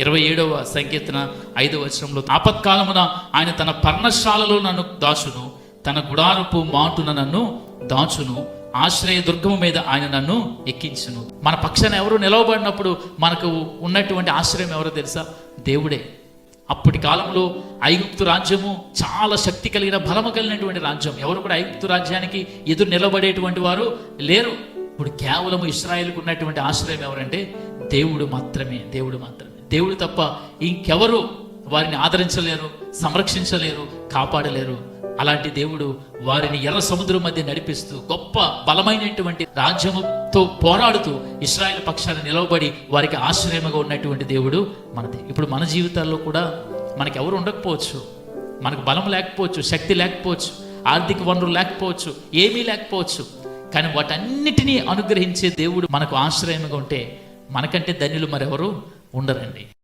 27వ సంకీర్తన 5వ వచనంలో, ఆపత్కాలమున ఆయన తన పర్ణశాలలో నన్ను దాచును, తన గుడారపు మాటున నన్ను దాచును, ఆశ్రయ దుర్గము మీద ఆయన నన్ను ఎక్కించును. మన పక్షాన ఎవరు నిలవబడినప్పుడు మనకు ఉన్నటువంటి ఆశ్రయం ఎవరో తెలుసా? దేవుడే. అప్పటి కాలంలో ఐగుప్తు రాజ్యము చాలా శక్తి కలిగిన, బలము కలిగినటువంటి రాజ్యం. ఎవరు కూడా ఐగుప్తు రాజ్యానికి ఎదురు నిలబడేటువంటి వారు లేరు. ఇప్పుడు కేవలం ఇశ్రాయేలుకు ఉన్నటువంటి ఆశ్రయం ఎవరంటే దేవుడు మాత్రమే. దేవుడు మాత్రమే. దేవుడు తప్ప ఇంకెవరు వారిని ఆదరించలేరు, సంరక్షించలేరు, కాపాడలేరు. అలాంటి దేవుడు వారిని ఎర్ర సముద్రం మధ్య నడిపిస్తూ గొప్ప బలమైనటువంటి రాజ్యముతో పోరాడుతూ ఇశ్రాయేలు పక్షాన నిలవబడి వారికి ఆశ్రయముగా ఉన్నటువంటి దేవుడు మనది. ఇప్పుడు మన జీవితాల్లో కూడా మనకి ఎవరు ఉండకపోవచ్చు, మనకు బలం లేకపోవచ్చు, శక్తి లేకపోవచ్చు, ఆర్థిక వనరులు లేకపోవచ్చు, ఏమీ లేకపోవచ్చు. కానీ వాటన్నిటినీ అనుగ్రహించే దేవుడు మనకు ఆశ్రయముగా ఉంటే మనకంటే ధన్యులు మరెవరు ఉండరండి.